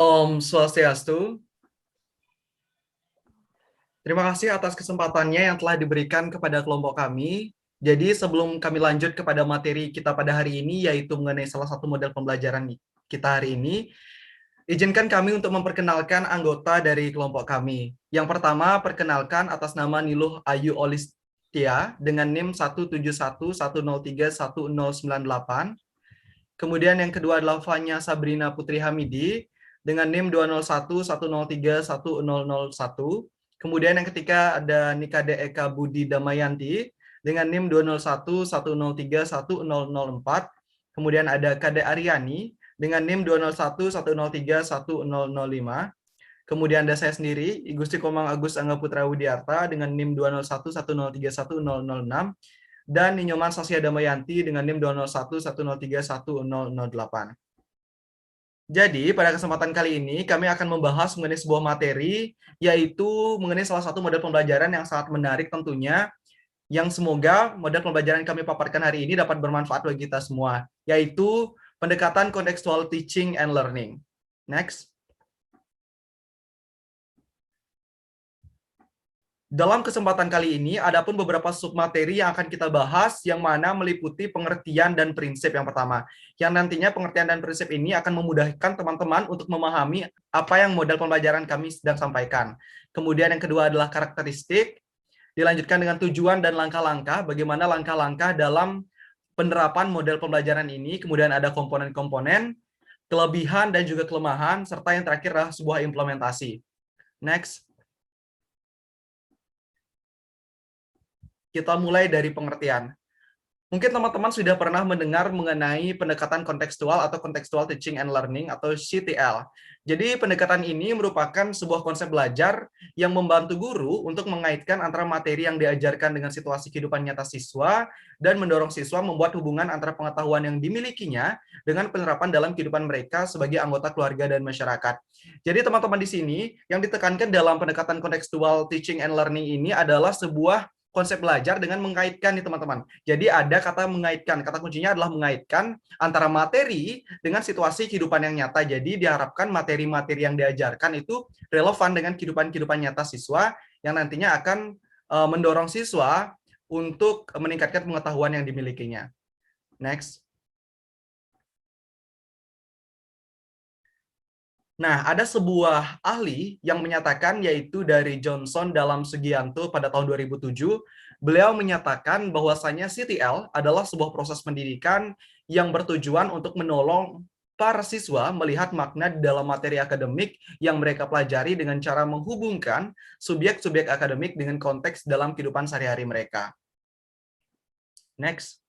Om Swastiastu. Terima kasih atas kesempatannya yang telah diberikan kepada kelompok kami. Jadi sebelum kami lanjut kepada materi kita pada hari ini, yaitu mengenai salah satu model pembelajaran kita hari ini, izinkan kami untuk memperkenalkan anggota dari kelompok kami. Yang pertama, perkenalkan atas nama Niluh Ayu Olistia dengan NIM 17110311098. Kemudian yang kedua adalah Fanya Sabrina Putri Hamidi dengan NIM 20110311001. Kemudian yang ketiga ada Nikade Eka Budi Damayanti dengan NIM 20110311004. Kemudian ada Kade Aryani dengan NIM 20110311005. Kemudian ada saya sendiri, Igusti Komang Agus Angga Putra Widiarta dengan NIM 20110331006. Dan Ninyoman Sasya Damayanti dengan NIM 20110311008. Jadi, pada kesempatan kali ini, kami akan membahas mengenai sebuah materi, yaitu mengenai salah satu model pembelajaran yang sangat menarik tentunya, yang semoga model pembelajaran kami paparkan hari ini dapat bermanfaat bagi kita semua, yaitu pendekatan contextual teaching and learning. Next. Dalam kesempatan kali ini, ada pun beberapa submateri yang akan kita bahas, yang mana meliputi pengertian dan prinsip yang pertama. Yang nantinya pengertian dan prinsip ini akan memudahkan teman-teman untuk memahami apa yang model pembelajaran kami sedang sampaikan. Kemudian yang kedua adalah karakteristik, dilanjutkan dengan tujuan dan langkah-langkah, bagaimana langkah-langkah dalam penerapan model pembelajaran ini, kemudian ada komponen-komponen, kelebihan dan juga kelemahan, serta yang terakhir adalah sebuah implementasi. Next. Kita mulai dari pengertian. Mungkin teman-teman sudah pernah mendengar mengenai pendekatan kontekstual atau contextual teaching and learning atau CTL. Jadi pendekatan ini merupakan sebuah konsep belajar yang membantu guru untuk mengaitkan antara materi yang diajarkan dengan situasi kehidupan nyata siswa dan mendorong siswa membuat hubungan antara pengetahuan yang dimilikinya dengan penerapan dalam kehidupan mereka sebagai anggota keluarga dan masyarakat. Jadi teman-teman di sini yang ditekankan dalam pendekatan kontekstual teaching and learning ini adalah sebuah konsep belajar dengan mengaitkan nih teman-teman. Jadi ada kata mengaitkan, kata kuncinya adalah mengaitkan antara materi dengan situasi kehidupan yang nyata. Jadi diharapkan materi-materi yang diajarkan itu relevan dengan kehidupan nyata siswa yang nantinya akan mendorong siswa untuk meningkatkan pengetahuan yang dimilikinya. Next. Nah, ada sebuah ahli yang menyatakan, yaitu dari Johnson dalam Sugianto pada tahun 2007, beliau menyatakan bahwasanya CTL adalah sebuah proses pendidikan yang bertujuan untuk menolong para siswa melihat makna di dalam materi akademik yang mereka pelajari dengan cara menghubungkan subjek-subjek akademik dengan konteks dalam kehidupan sehari-hari mereka. Next.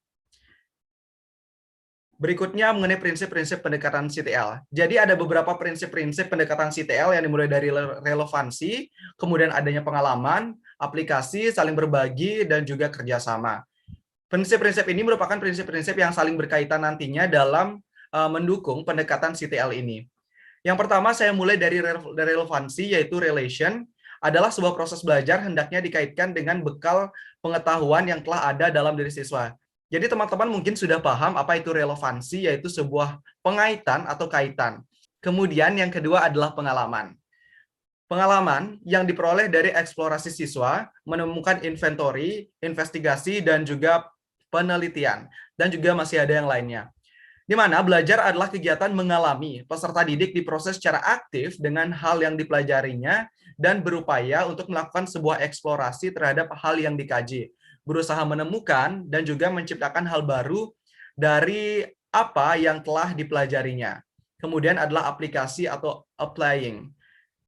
Berikutnya mengenai prinsip-prinsip pendekatan CTL. Jadi ada beberapa prinsip-prinsip pendekatan CTL yang dimulai dari relevansi, kemudian adanya pengalaman, aplikasi, saling berbagi, dan juga kerjasama. Prinsip-prinsip ini merupakan prinsip-prinsip yang saling berkaitan nantinya dalam mendukung pendekatan CTL ini. Yang pertama saya mulai dari relevansi, yaitu relation, adalah sebuah proses belajar hendaknya dikaitkan dengan bekal pengetahuan yang telah ada dalam diri siswa. Jadi teman-teman mungkin sudah paham apa itu relevansi, yaitu sebuah pengaitan atau kaitan. Kemudian yang kedua adalah pengalaman. Pengalaman yang diperoleh dari eksplorasi siswa, menemukan inventory, investigasi, dan juga penelitian. Dan juga masih ada yang lainnya. Di mana belajar adalah kegiatan mengalami, peserta didik diproses secara aktif dengan hal yang dipelajarinya dan berupaya untuk melakukan sebuah eksplorasi terhadap hal yang dikaji, berusaha menemukan dan juga menciptakan hal baru dari apa yang telah dipelajarinya. Kemudian adalah aplikasi atau applying.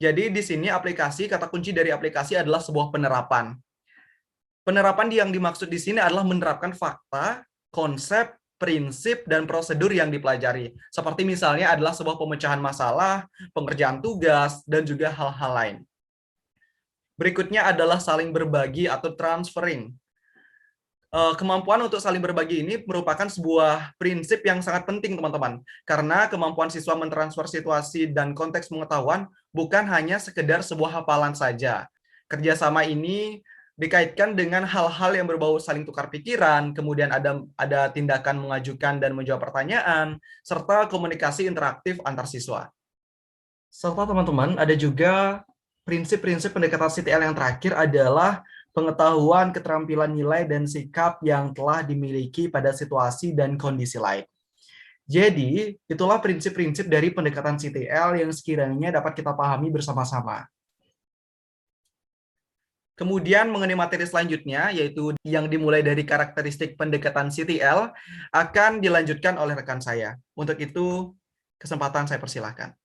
Jadi di sini aplikasi, kata kunci dari aplikasi adalah sebuah penerapan. Penerapan yang dimaksud di sini adalah menerapkan fakta, konsep, prinsip, dan prosedur yang dipelajari. Seperti misalnya adalah sebuah pemecahan masalah, pengerjaan tugas, dan juga hal-hal lain. Berikutnya adalah saling berbagi atau transferring. Kemampuan untuk saling berbagi ini merupakan sebuah prinsip yang sangat penting, teman-teman. Karena kemampuan siswa mentransfer situasi dan konteks pengetahuan bukan hanya sekedar sebuah hafalan saja. Kerjasama ini dikaitkan dengan hal-hal yang berbau saling tukar pikiran, kemudian ada tindakan mengajukan dan menjawab pertanyaan, serta komunikasi interaktif antar siswa. Serta teman-teman, ada juga prinsip-prinsip pendekatan CTL yang terakhir adalah pengetahuan, keterampilan nilai, dan sikap yang telah dimiliki pada situasi dan kondisi lain. Jadi, itulah prinsip-prinsip dari pendekatan CTL yang sekiranya dapat kita pahami bersama-sama. Kemudian mengenai materi selanjutnya, yaitu yang dimulai dari karakteristik pendekatan CTL, akan dilanjutkan oleh rekan saya. Untuk itu, kesempatan saya persilahkan.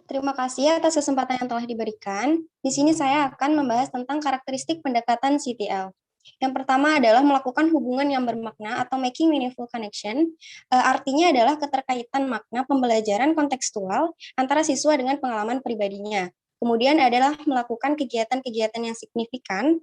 Terima kasih atas kesempatan yang telah diberikan. Di sini saya akan membahas tentang karakteristik pendekatan CTL. Yang pertama adalah melakukan hubungan yang bermakna atau making meaningful connection. Artinya adalah keterkaitan makna pembelajaran kontekstual antara siswa dengan pengalaman pribadinya. Kemudian adalah melakukan kegiatan-kegiatan yang signifikan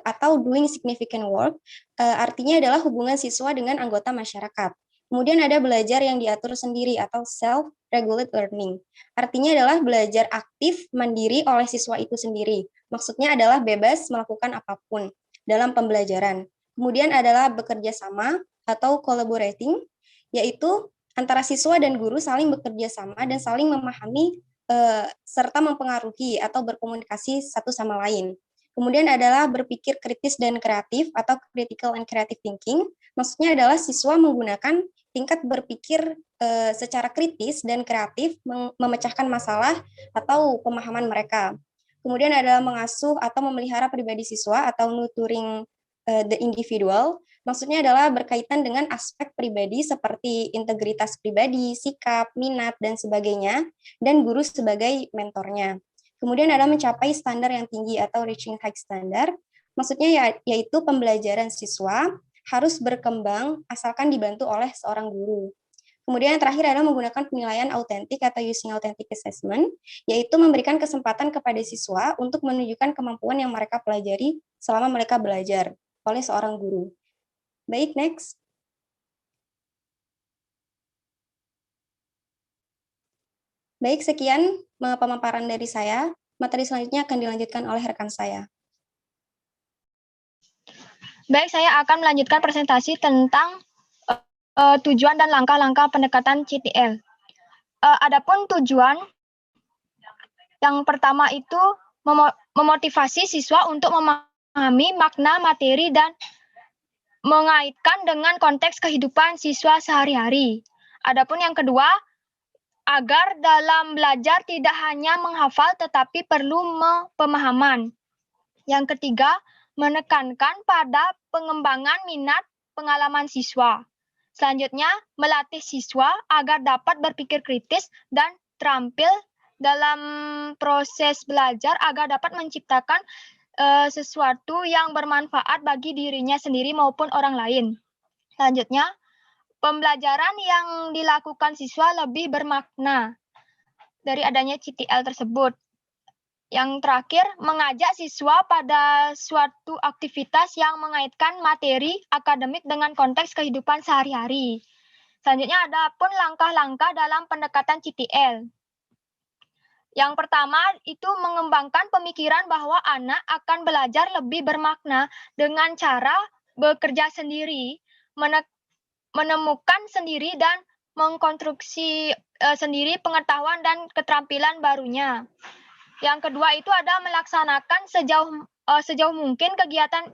atau doing significant work. Artinya adalah hubungan siswa dengan anggota masyarakat. Kemudian ada belajar yang diatur sendiri atau self-regulated learning. Artinya adalah belajar aktif, mandiri oleh siswa itu sendiri. Maksudnya adalah bebas melakukan apapun dalam pembelajaran. Kemudian adalah bekerja sama atau collaborating, yaitu antara siswa dan guru saling bekerja sama dan saling memahami serta mempengaruhi atau berkomunikasi satu sama lain. Kemudian adalah berpikir kritis dan kreatif atau critical and creative thinking. Maksudnya adalah siswa menggunakan tingkat berpikir secara kritis dan kreatif memecahkan masalah atau pemahaman mereka. Kemudian adalah mengasuh atau memelihara pribadi siswa atau nurturing the individual. Maksudnya adalah berkaitan dengan aspek pribadi seperti integritas pribadi, sikap, minat, dan sebagainya, dan guru sebagai mentornya. Kemudian adalah mencapai standar yang tinggi atau reaching high standard. Maksudnya yaitu pembelajaran siswa harus berkembang asalkan dibantu oleh seorang guru. Kemudian yang terakhir adalah menggunakan penilaian autentik atau using authentic assessment, yaitu memberikan kesempatan kepada siswa untuk menunjukkan kemampuan yang mereka pelajari selama mereka belajar oleh seorang guru. Baik, next. Baik, sekian pemaparan dari saya. Materi selanjutnya akan dilanjutkan oleh rekan saya. Baik, saya akan melanjutkan presentasi tentang tujuan dan langkah-langkah pendekatan CTL. Adapun tujuan yang pertama itu memotivasi siswa untuk memahami makna materi dan mengaitkan dengan konteks kehidupan siswa sehari-hari. Adapun yang kedua, agar dalam belajar tidak hanya menghafal tetapi perlu pemahaman. Yang ketiga, menekankan pada pengembangan minat pengalaman siswa. Selanjutnya, melatih siswa agar dapat berpikir kritis dan terampil dalam proses belajar agar dapat menciptakan sesuatu yang bermanfaat bagi dirinya sendiri maupun orang lain. Selanjutnya, pembelajaran yang dilakukan siswa lebih bermakna dari adanya CTL tersebut. Yang terakhir, mengajak siswa pada suatu aktivitas yang mengaitkan materi akademik dengan konteks kehidupan sehari-hari. Selanjutnya ada pun langkah-langkah dalam pendekatan CTL. Yang pertama itu mengembangkan pemikiran bahwa anak akan belajar lebih bermakna dengan cara bekerja sendiri, menemukan sendiri dan mengkonstruksi sendiri pengetahuan dan keterampilan barunya. Yang kedua itu ada melaksanakan sejauh mungkin kegiatan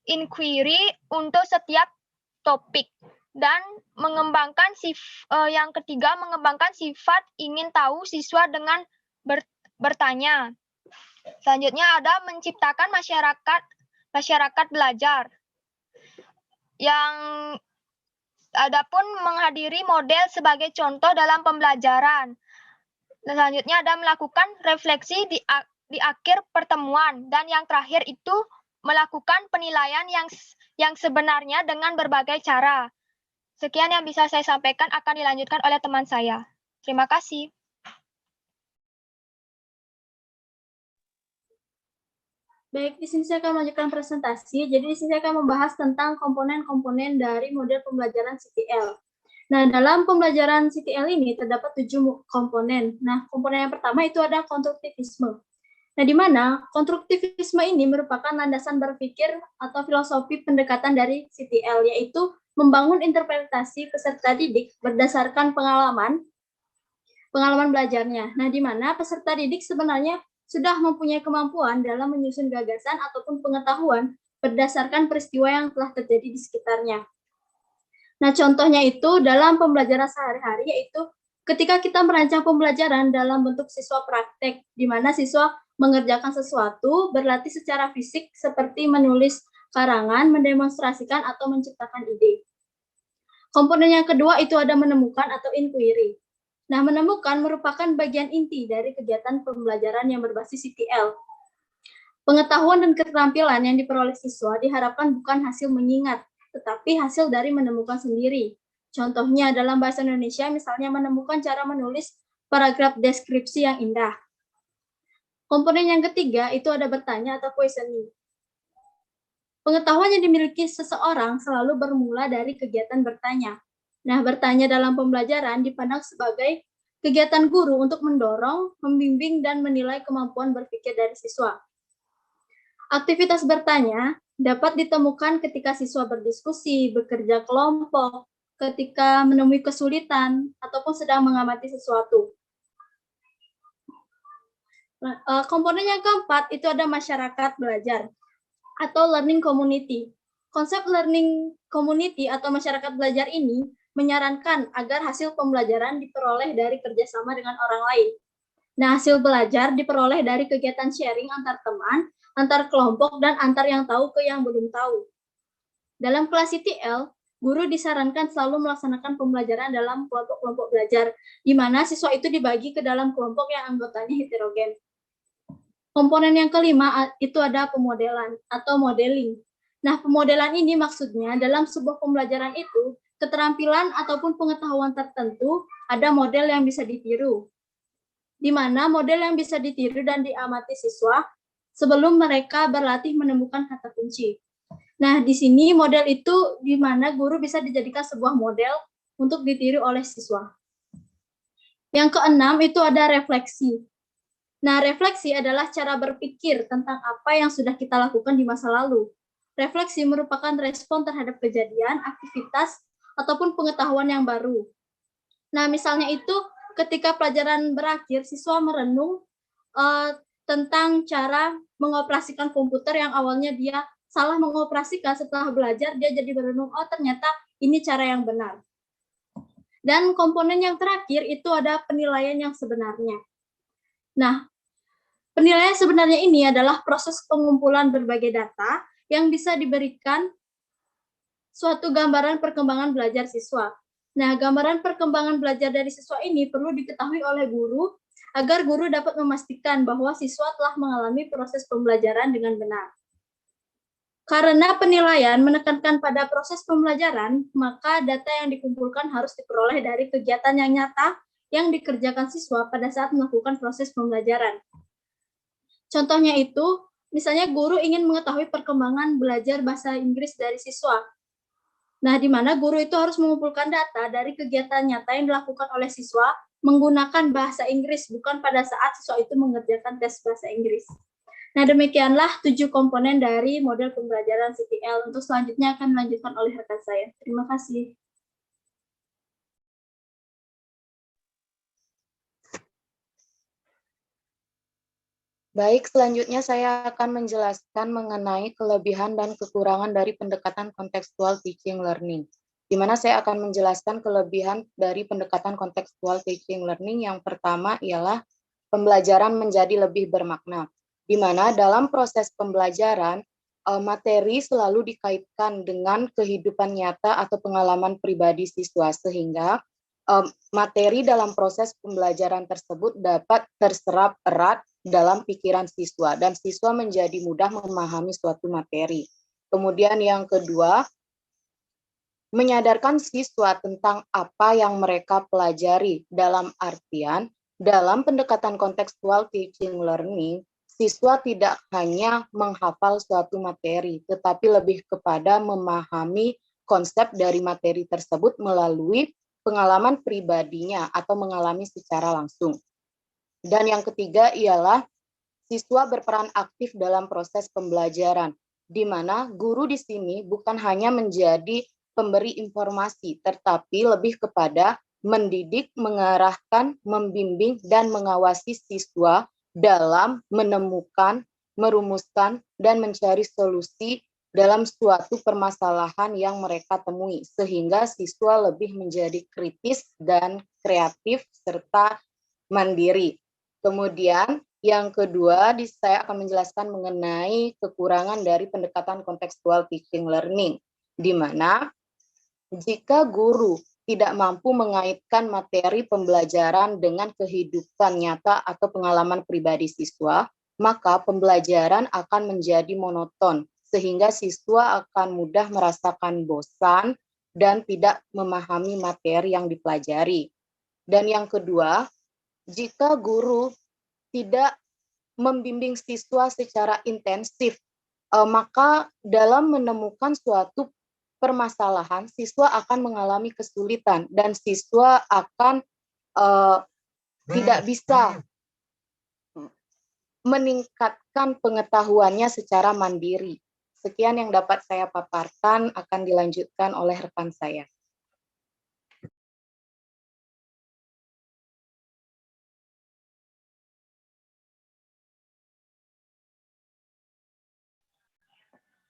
inquiry untuk setiap topik dan mengembangkan yang ketiga mengembangkan sifat ingin tahu siswa dengan bertanya. Selanjutnya ada menciptakan masyarakat belajar. Yang adapun menghadiri model sebagai contoh dalam pembelajaran. Selanjutnya ada melakukan refleksi di akhir pertemuan dan yang terakhir itu melakukan penilaian yang sebenarnya dengan berbagai cara. Sekian yang bisa saya sampaikan akan dilanjutkan oleh teman saya. Terima kasih. Baik, di sini saya akan melanjutkan presentasi. Jadi di sini saya akan membahas tentang komponen-komponen dari model pembelajaran CTL. Nah, dalam pembelajaran CTL ini terdapat 7 komponen. Nah, komponen yang pertama itu ada konstruktivisme. Nah, di mana konstruktivisme ini merupakan landasan berpikir atau filosofi pendekatan dari CTL, yaitu membangun interpretasi peserta didik berdasarkan pengalaman pengalaman belajarnya. Nah, di mana peserta didik sebenarnya sudah mempunyai kemampuan dalam menyusun gagasan ataupun pengetahuan berdasarkan peristiwa yang telah terjadi di sekitarnya. Nah, contohnya itu dalam pembelajaran sehari-hari, yaitu ketika kita merancang pembelajaran dalam bentuk siswa praktek, di mana siswa mengerjakan sesuatu, berlatih secara fisik seperti menulis karangan, mendemonstrasikan, atau menciptakan ide. Komponen yang kedua itu ada menemukan atau inquiry. Nah, menemukan merupakan bagian inti dari kegiatan pembelajaran yang berbasis CTL. Pengetahuan dan keterampilan yang diperoleh siswa diharapkan bukan hasil mengingat, tetapi hasil dari menemukan sendiri. Contohnya dalam bahasa Indonesia, misalnya menemukan cara menulis paragraf deskripsi yang indah. Komponen yang ketiga itu ada bertanya atau questioning. Pengetahuan yang dimiliki seseorang selalu bermula dari kegiatan bertanya. Nah, bertanya dalam pembelajaran dipandang sebagai kegiatan guru untuk mendorong, membimbing, dan menilai kemampuan berpikir dari siswa. Aktivitas bertanya dapat ditemukan ketika siswa berdiskusi, bekerja kelompok, ketika menemui kesulitan, ataupun sedang mengamati sesuatu. Komponen yang keempat itu ada masyarakat belajar atau learning community. Konsep learning community atau masyarakat belajar ini menyarankan agar hasil pembelajaran diperoleh dari kerjasama dengan orang lain. Nah, hasil belajar diperoleh dari kegiatan sharing antar teman, antar kelompok, dan antar yang tahu ke yang belum tahu. Dalam kelas CTL, guru disarankan selalu melaksanakan pembelajaran dalam kelompok-kelompok belajar, di mana siswa itu dibagi ke dalam kelompok yang anggotanya heterogen. Komponen yang kelima itu ada pemodelan atau modeling. Nah, pemodelan ini maksudnya dalam sebuah pembelajaran itu, keterampilan ataupun pengetahuan tertentu ada model yang bisa ditiru. Di mana model yang bisa ditiru dan diamati siswa sebelum mereka berlatih menemukan kata kunci. Nah, di sini model itu di mana guru bisa dijadikan sebuah model untuk ditiru oleh siswa. Yang keenam itu ada refleksi. Nah, refleksi adalah cara berpikir tentang apa yang sudah kita lakukan di masa lalu. Refleksi merupakan respon terhadap kejadian, aktivitas, ataupun pengetahuan yang baru. Nah, misalnya itu ketika pelajaran berakhir, siswa merenung tentang cara mengoperasikan komputer yang awalnya dia salah mengoperasikan. Setelah belajar, dia jadi berenung, oh ternyata ini cara yang benar. Dan komponen yang terakhir itu ada penilaian yang sebenarnya. Nah, penilaian sebenarnya ini adalah proses pengumpulan berbagai data yang bisa diberikan suatu gambaran perkembangan belajar siswa. Nah, gambaran perkembangan belajar dari siswa ini perlu diketahui oleh guru agar guru dapat memastikan bahwa siswa telah mengalami proses pembelajaran dengan benar. Karena penilaian menekankan pada proses pembelajaran, maka data yang dikumpulkan harus diperoleh dari kegiatan yang nyata yang dikerjakan siswa pada saat melakukan proses pembelajaran. Contohnya itu, misalnya guru ingin mengetahui perkembangan belajar bahasa Inggris dari siswa. Nah, di mana guru itu harus mengumpulkan data dari kegiatan nyata yang dilakukan oleh siswa menggunakan bahasa Inggris, bukan pada saat siswa itu mengerjakan tes bahasa Inggris. Nah, demikianlah 7 komponen dari model pembelajaran CTL. Untuk selanjutnya akan dilanjutkan oleh rekan saya. Terima kasih. Baik, selanjutnya saya akan menjelaskan mengenai kelebihan dan kekurangan dari pendekatan kontekstual teaching learning. Di mana saya akan menjelaskan kelebihan dari pendekatan kontekstual teaching learning. Yang pertama ialah pembelajaran menjadi lebih bermakna. Di mana dalam proses pembelajaran, materi selalu dikaitkan dengan kehidupan nyata atau pengalaman pribadi siswa, sehingga materi dalam proses pembelajaran tersebut dapat terserap erat dalam pikiran siswa dan siswa menjadi mudah memahami suatu materi. Kemudian yang kedua, menyadarkan siswa tentang apa yang mereka pelajari, dalam artian dalam pendekatan kontekstual teaching learning, siswa tidak hanya menghafal suatu materi, tetapi lebih kepada memahami konsep dari materi tersebut melalui pengalaman pribadinya atau mengalami secara langsung. Dan yang ketiga ialah siswa berperan aktif dalam proses pembelajaran, di mana guru di sini bukan hanya menjadi pemberi informasi, tetapi lebih kepada mendidik, mengarahkan, membimbing, dan mengawasi siswa dalam menemukan, merumuskan, dan mencari solusi dalam suatu permasalahan yang mereka temui, sehingga siswa lebih menjadi kritis dan kreatif serta mandiri. Kemudian yang kedua, saya akan menjelaskan mengenai kekurangan dari pendekatan kontekstual teaching learning, di mana jika guru tidak mampu mengaitkan materi pembelajaran dengan kehidupan nyata atau pengalaman pribadi siswa, maka pembelajaran akan menjadi monoton, sehingga siswa akan mudah merasakan bosan dan tidak memahami materi yang dipelajari. Dan yang kedua, jika guru tidak membimbing siswa secara intensif, maka dalam menemukan suatu permasalahan, siswa akan mengalami kesulitan dan siswa akan tidak bisa meningkatkan pengetahuannya secara mandiri. Sekian yang dapat saya paparkan, akan dilanjutkan oleh rekan saya.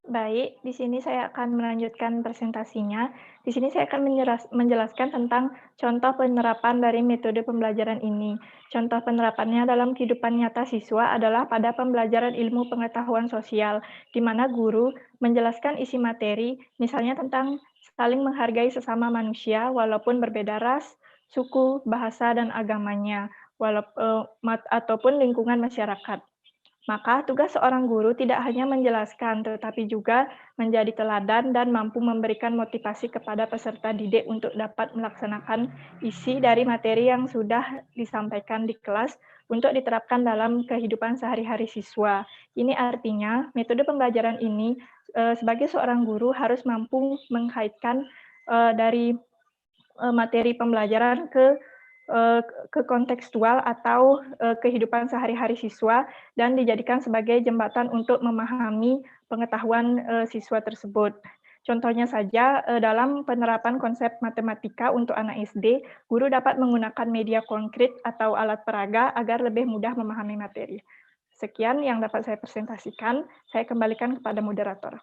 Baik, di sini saya akan melanjutkan presentasinya. Di sini saya akan menjelaskan tentang contoh penerapan dari metode pembelajaran ini. Contoh penerapannya dalam kehidupan nyata siswa adalah pada pembelajaran ilmu pengetahuan sosial, di mana guru menjelaskan isi materi, misalnya tentang saling menghargai sesama manusia walaupun berbeda ras, suku, bahasa, dan agamanya, ataupun lingkungan masyarakat. Maka tugas seorang guru tidak hanya menjelaskan, tetapi juga menjadi teladan dan mampu memberikan motivasi kepada peserta didik untuk dapat melaksanakan isi dari materi yang sudah disampaikan di kelas untuk diterapkan dalam kehidupan sehari-hari siswa. Ini artinya metode pembelajaran ini sebagai seorang guru harus mampu mengkaitkan dari materi pembelajaran ke kontekstual atau kehidupan sehari-hari siswa dan dijadikan sebagai jembatan untuk memahami pengetahuan siswa tersebut. Contohnya saja, dalam penerapan konsep matematika untuk anak SD, guru dapat menggunakan media konkret atau alat peraga agar lebih mudah memahami materi. Sekian yang dapat saya presentasikan, saya kembalikan kepada moderator.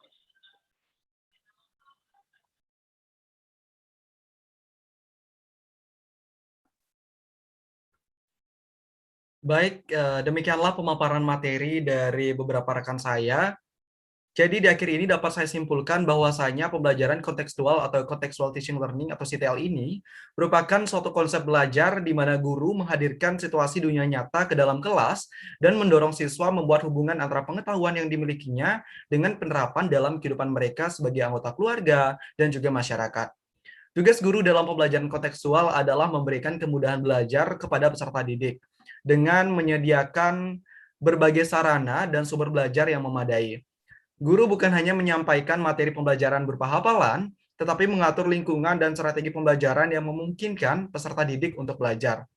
Baik, demikianlah pemaparan materi dari beberapa rekan saya. Jadi di akhir ini dapat saya simpulkan bahwasanya pembelajaran kontekstual atau contextual teaching learning atau CTL ini merupakan suatu konsep belajar di mana guru menghadirkan situasi dunia nyata ke dalam kelas dan mendorong siswa membuat hubungan antara pengetahuan yang dimilikinya dengan penerapan dalam kehidupan mereka sebagai anggota keluarga dan juga masyarakat. Tugas guru dalam pembelajaran kontekstual adalah memberikan kemudahan belajar kepada peserta didik dengan menyediakan berbagai sarana dan sumber belajar yang memadai. Guru bukan hanya menyampaikan materi pembelajaran berupa hafalan, tetapi mengatur lingkungan dan strategi pembelajaran yang memungkinkan peserta didik untuk belajar.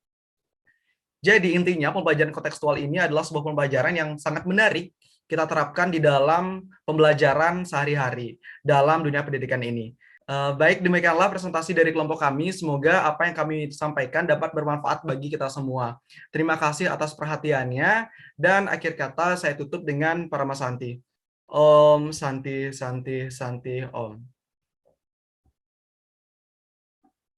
Jadi intinya pembelajaran kontekstual ini adalah sebuah pembelajaran yang sangat menarik kita terapkan di dalam pembelajaran sehari-hari dalam dunia pendidikan ini. Baik, demikianlah presentasi dari kelompok kami. Semoga apa yang kami sampaikan dapat bermanfaat bagi kita semua. Terima kasih atas perhatiannya. Dan akhir kata saya tutup dengan Paramasanti. Om Santi Santi Santi Om.